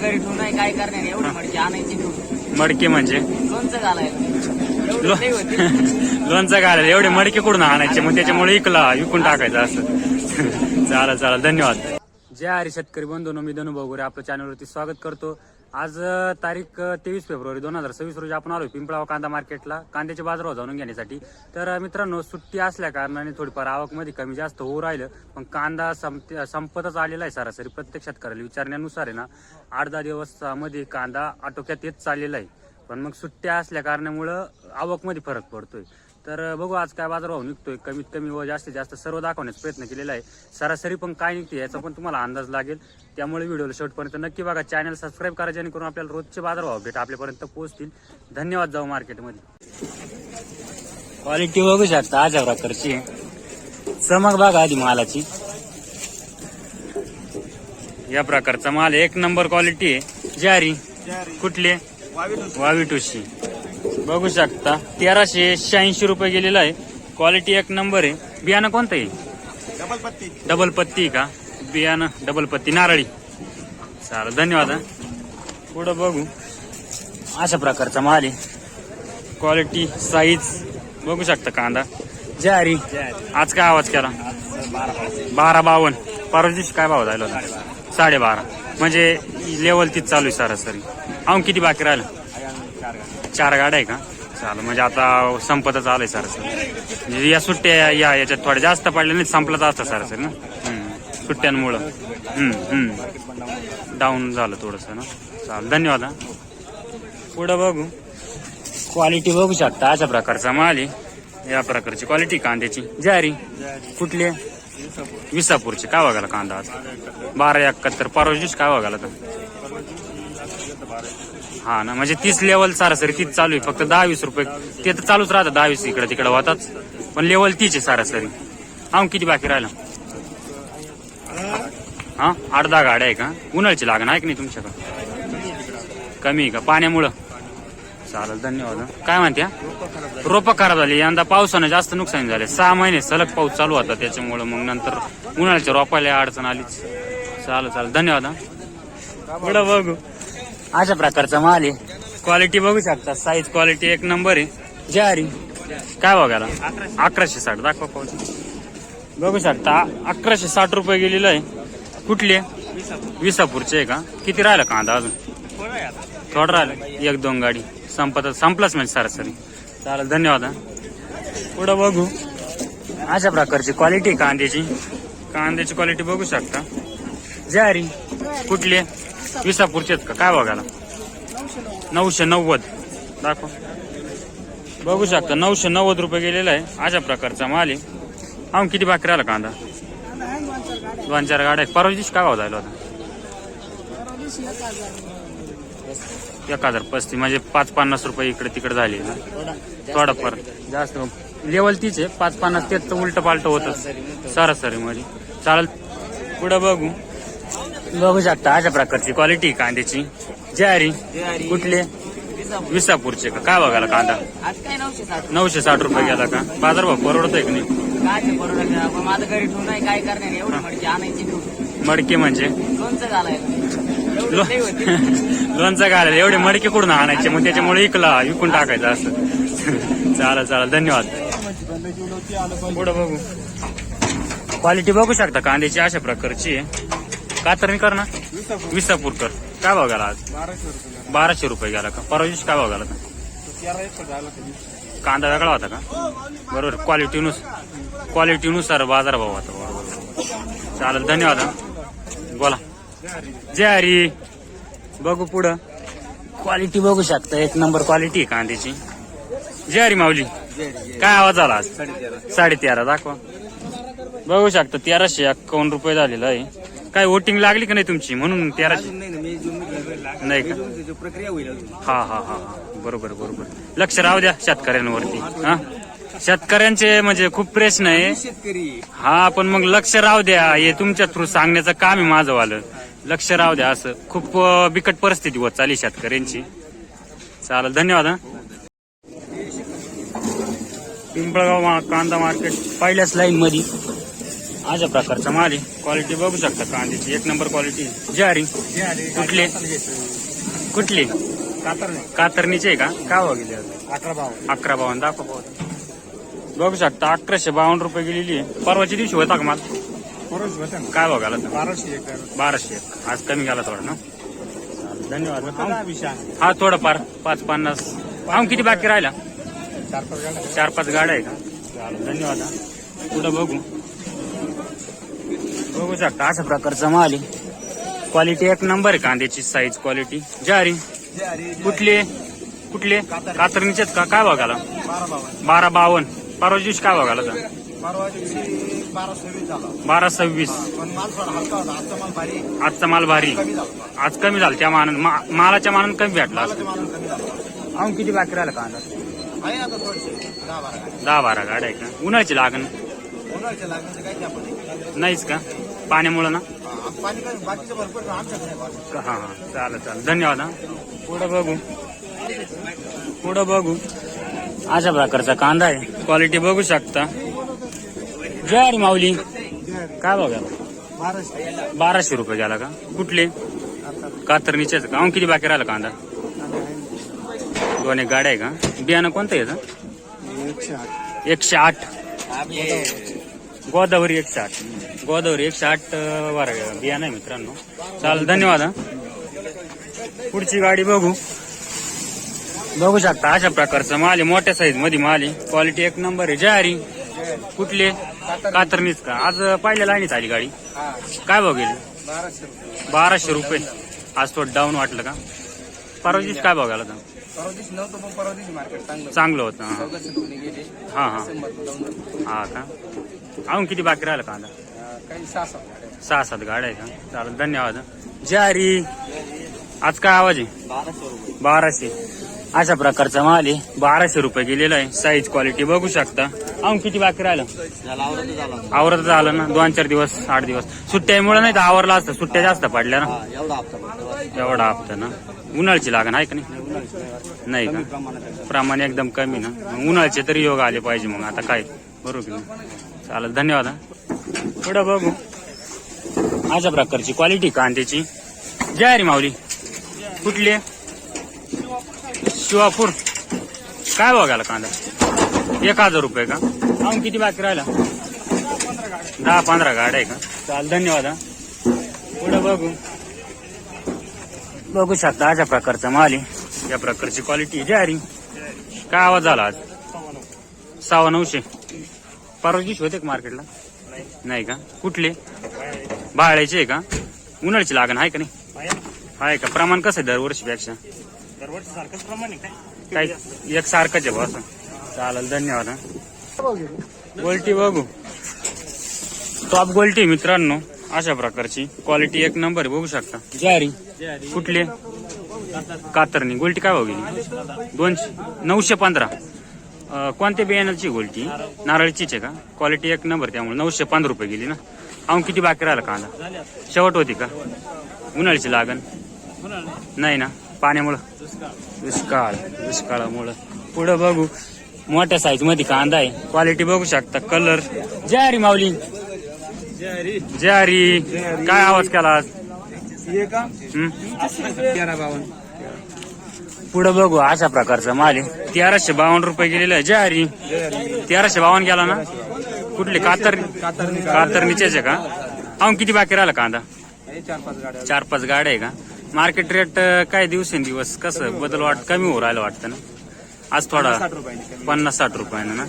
घरी ठेवून नाही काय करणार एवढी मडकी आणायची घेऊन मडके म्हणजे लोणचं घालायला एवढी नाही होती. लोणचं घालायला एवढे मडके कुठून आणायचे मग त्याच्यामुळे विकून टाकायचं असं. चालेल धन्यवाद. जय हरी शेतकरी बंधूंनो, मी धनु भोगरे आपल्या चॅनलवरती स्वागत करतो. आज तारीख 23 फेब्रुवारी 2026 रोजी आपण आलोय पिंपळाव कांदा मार्केटला कांद्याचे बाजारभाव जाणून घेण्यासाठी. तर मित्रांनो, सुट्टी असल्या कारणाने थोडीफार आवक मध्ये कमी जास्त होऊ राहिलं, पण कांदा संपतच आलेला आहे. सरासरी प्रत्येक शेतकऱ्याला विचारण्यानुसार आहे ना 8-10 दिवसामध्ये कांदा आटोक्यात येत चाललेला आहे. पण मग सुट्ट्या असल्या कारणामुळं आवक मध्ये फरक पडतोय. तर बघू आज काय बाजारभाव निघतोय. कमीत कमी व जास्तीत जास्त सर्व दाखवण्याचा प्रयत्न केलेला आहे. सरासरी पण काय निघते याचा पण तुम्हाला अंदाज लागेल. त्यामुळे व्हिडिओला शेवटपर्यंत नक्की बघा. चॅनल सबस्क्राईब करा जेणेकरून आपल्याला रोजचे बाजारभाव भेट आपल्यापर्यंत पोहोचतील. धन्यवाद. जाऊ मार्केटमध्ये. क्वालिटी बघू शकता अशा प्रकारची चमक बघा आधी मालाची. या प्रकारचा माल एक नंबर क्वालिटी आहे. जारी कुठले वावीटोशी बघू शकता 1386 रुपये गेलेला आहे. क्वालिटी एक नंबर आहे. बियाणं कोणतं आहे? डबल पत्ती का बियाणं? डबल पत्ती नारळी. चालेल धन्यवाद. पुढं बघू अशा प्रकारचा माल आहे. क्वालिटी साईज बघू शकता. कांदा जारी आज काय आवाज केला? 1252. परवा दिवशी काय भाव झाला? 12.5. म्हणजे लेवल तीच चालू आहे सरासरी. अजून किती बाकी राहिलं? 4 गाड्या आहे का? चालेल म्हणजे आता संपतच आलंय सरासरी. म्हणजे या सुट्ट्या याच्यात थोड्या जास्त पडल्या नाही, संपलाच असतं सरासरी ना सुट्ट्यांमुळं. डाऊन झालं थोडंसं ना. चालेल धन्यवाद. पुढं बघू क्वालिटी बघू शकता अशा प्रकारचा माल आहे. या प्रकारची क्वालिटी कांद्याची. जारी कुठली? विसापूरची. काय बघायला कांदा आज? 1271. परवा दिवशी काय बघायला तर? हा ना, म्हणजे 30 लेवल सरासरी तीच चालू आहे. फक्त 10-20 रुपये ते तर चालूच राहतं. 10-20 इकडे तिकडे होताच, पण लेवल तीच आहे सरासरी. हा किती बाकी राहिला? हा 8-10 गाड्या आहे का? उन्हाळ्याची लागण आहे की नाही तुमच्याकडे? कमी आहे का पाण्यामुळं? चालेल धन्यवाद. काय म्हणत्या? रोपं खराब झाली यंदा. पावसानं जास्त नुकसान झाले. 6 महिने सलग पाऊस चालू होता त्याच्यामुळं मग नंतर उन्हाळ्याच्या रोपाला अडचण आलीच. चालेल धन्यवाद. पुढं बघू अशा प्रकारचा माल आहे. क्वालिटी बघू शकता. साईज क्वालिटी एक नंबर आहे. जारी काय बघायला? 1160. दाखवा पाऊस. बघू शकता 1160 रुपये गेलेलं आहे. कुठले? विसापूरचे आहे का? किती राहिलं कांदा? अजून थोडं राहिलं. 1-2 गाडी संपलाच म्हणजे सरासरी. चालेल धन्यवाद. पुढं बघू अशा प्रकारची क्वालिटी कांद्याची. कांद्याची क्वालिटी बघू शकता. जारी कुठले? विसापूरचे आहेत का? काय बघायला? 990. दाखव. बघू शकता 990 रुपये गेलेला आहे. अशा प्रकारचा माल आहे. हा किती बाकी राहिला कांदा? 2-4 गाड्या. परवा दिवशी काय भाव झाला होता? 1035. म्हणजे 5-50 रुपये इकडे तिकडे झाले ना. थोडाफार जास्त लेवल तीच आहे. 5-50 तेच तर उलट पालट होतच सरासरी मध्ये. चालेल पुढं बघू शकता अशा प्रकारची क्वालिटी कांद्याची. जारी कुठले? विसापूरचे का? काय बघायला कांदा? 960 रुपये गेला का? बाजारभाव परवडतोय की नाही? काय परवडत माझं घरी ठेवून नाही काय करणार एवढी मडकी आणायची घेऊन मडके म्हणजे लोणचं घालायला एवढी नाही होती. लोणचं घालायला एवढे मडके कुठून आणायचे मग त्याच्यामुळे विकून टाकायचं असं. चालेल धन्यवाद. पुढं बघू क्वालिटी बघू शकता कांद्याची अशा प्रकारची आहे. कातरणी कर ना. विसापूरकर काय बघायला आज? 1200 रुपये गेला का? परवा दिवशी काय बघायला? कांदा वेगळा होता का? बरोबर. क्वालिटीनुसार बाजारभाव होता. बरोबर. चालेल धन्यवाद. बोला. जय हरी. बघू पुढं क्वालिटी बघू शकता. एक नंबर क्वालिटी आहे कांद्याची. जय हरी माऊली. काय आवाज आला आज? 13.5. दाखवा. बघू शकता 1351 रुपये झालेला आहे. काय वोटिंग लागली का नाही तुमची म्हणून 1300? नाही का? प्रक्रिया होईल. हा बरोबर. लक्ष राहू द्या शेतकऱ्यांवरती. हा शेतकऱ्यांचे म्हणजे खूप प्रश्न आहे. हा पण मग लक्ष राहू द्या. हे तुमच्या थ्रू सांगण्याचं काम आहे माझं वालं. लक्ष राहू द्या. असं खूप बिकट परिस्थिती होत चालली शेतकऱ्यांची. चालेल धन्यवाद. पिंपळगाव कांदा मार्केट पहिल्याच लाईन मध्ये अशा प्रकारचा माल आहे. क्वालिटी बघू शकता कांद्याची, एक नंबर क्वालिटी. ज्वारी कुठले कुठली कातरणीचे आहे का? काय भाव गेले? 11,52 दाखव भाव. बघू शकता 1152 रुपये गेलेली आहे. परवाच्या दिवशी होता का माल? काय भाव गेला? 1201. आज कमी गेला थोडा ना. धन्यवाद. हा थोडंफार 5-50. आम किती बाकी राहिला? 4-5 गाड्या आहे का? चालेल धन्यवाद. पुढं बघू शकता अशा प्रकारचा माल आहे. क्वालिटी एक नंबर आहे कांद्याची, साईज क्वालिटी. ज्वारी कुठले कातरणीचे का? काय भाव घाला? 12,52. परवा दिवशी काय भाव घाला? 12,26. आजचा माल भारी, आज कमी झाला. त्या मानानं मालाच्या मानानं कमी भेटला. अजून किती बाकी राहिला कांदा? 10-12 गाड्या आहे का? उन्हाळ्याची लागण नाहीच का? पाण्यामुळं ना? हा चालेल धन्यवाद. हा पुढं बघू अशा प्रकारचा कांदा आहे. क्वालिटी बघू शकता. ज्वारी माऊली काय बघा? 1200 रुपये गेला का? कुठले कातरणीचेच का? किती बाकी राहिला कांदा? 2 गाड्या आहे का? बियाणं कोणतं याचं? 108. गोदावरी 108. गोदावरी 108 बरं बियाणं आहे मित्रांनो. चालेल धन्यवाद. पुढची गाडी बघू शकता अशा प्रकारचा माल आहे. मोठ्या साईज मध्ये माल आहे. क्वालिटी एक नंबर आहे. ज्वारी कुठले कातरणीच का? आज पहिल्या लाईनीत आली गाडी. काय भाव गेली? 1200 रुपये. आज थोडं डाऊन वाटलं का? परवा दिवशी काय भाव गेला होता? चांगलं होतं. हा का? अजून किती बाकी राहिलं कांदा? 6-7 गाड्या आहे का? चालेल धन्यवाद. ज्वारी आज काय आवाज आहे? 1200. अशा प्रकारचा माल आहे. 1200 रुपये गेलेला आहे. साईज क्वालिटी बघू शकता. अजून किती बाकी राहिलं? आवरत झालं ना? 2-4 दिवस 8 दिवस सुट्ट्यामुळे नाही तर आवरला असतं. सुट्ट्या जास्त पडल्या ना. एवढा हप्ता ना. उन्हाळ्याची लागण आहे का नाही का? प्रमाण एकदम कमी ना. उन्हाळ्याचे तरी योग आले पाहिजे मग. आता काय बरोबर. चालेल धन्यवाद. पुढं बघू अशा प्रकारची क्वालिटी कांद्याची. ज्वारी माऊली कुठली? शिवापूर. काय बघायला कांदा? 1000 रुपये का? अजून किती बाकी राहिला? 10-15 गाड्या आहे का? चाल धन्यवाद. पुढं बघू शकता अशा प्रकारचा माल आहे. या प्रकारची क्वालिटी. ज्वारी काय आवाज झाला आज? 950. परवा दिवशी होते का मार्केटला? नाही का? कुठले बाळ्याचे आहे का? उन्हाळ्याची लागण आहे का नाही? आहे का? प्रमाण कसं आहे दरवर्षीपेक्षा? सारखंच प्रमाण आहे काय? एक सारखंच आहे बस. चालेल धन्यवाद. गोल्टी बघू. टॉप गोल्टी मित्रांनो अशा प्रकारची क्वालिटी एक नंबर बघू शकता. ज्वारी कुठले कातरणी. गोल्टी काय भाव गेली? 915. कोणत्या बियाण्याची गोल्टी? नारळचीच आहे का? क्वालिटी एक नंबर त्यामुळे 915 रुपये गेली ना. अजून किती बाकी राहिला कांदा? शेवट होती का? उन्हाळ्याची लागण नाही ना? पाण्यामुळं दुष्काळामुळं. पुढं बघू मोठ्या साईज मध्ये कांदा आहे. क्वालिटी बघू शकता. कलर. ज्वारी माऊली ज्वारी काय आवाज केला आज? पुढं बघू अशा प्रकारचा माल आहे. 1352 रुपये गेलेला आहे. ज्वारी 1352 गेला ना. कुठले कातरणीचेच आहे का? अजून किती बाकी राहिला कांदा? 4-5 गाड्या आहे का? मार्केट रेट काय दिवसेंदिवस कसं बदल कमी हो राहिलं वाटतं ना. आज थोडा 50-60 रुपयानं ना.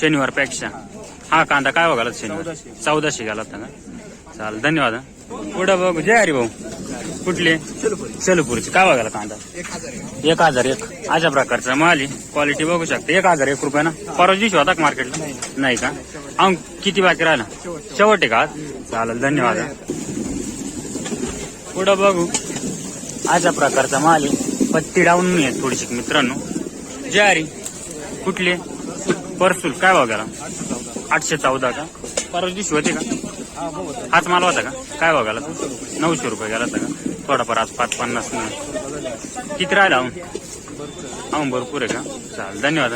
शनिवार पेक्षा हा कांदा काय बघाला? शनिवार 1400 गेला होता का? चालेल धन्यवाद. पुढं बघू. ज्वारी भाऊ कुठले? सेलूपूरची काय बघायला कांदा? 1001. अशा प्रकारचा माल आहे. क्वालिटी बघू शकता. 1001 रुपये ना. परवा दिवशी होता का मार्केटला? नाही का? किती बाकी राहिला? शेवट आहे का? चालेल धन्यवाद. पुढं बघू अशा प्रकारचा माल आहे. पत्ती डाऊन आहे थोडीशी मित्रांनो. ज्वारी कुठले? परसूल काय बघायला? 814 का? परवा दिवशी होते का? हाच माल होता का? काय बघायला? 900 रुपये गेला होता का? थोडाफार आज 5-50. किती राहिला? भरपूर आहे का? चालेल धन्यवाद.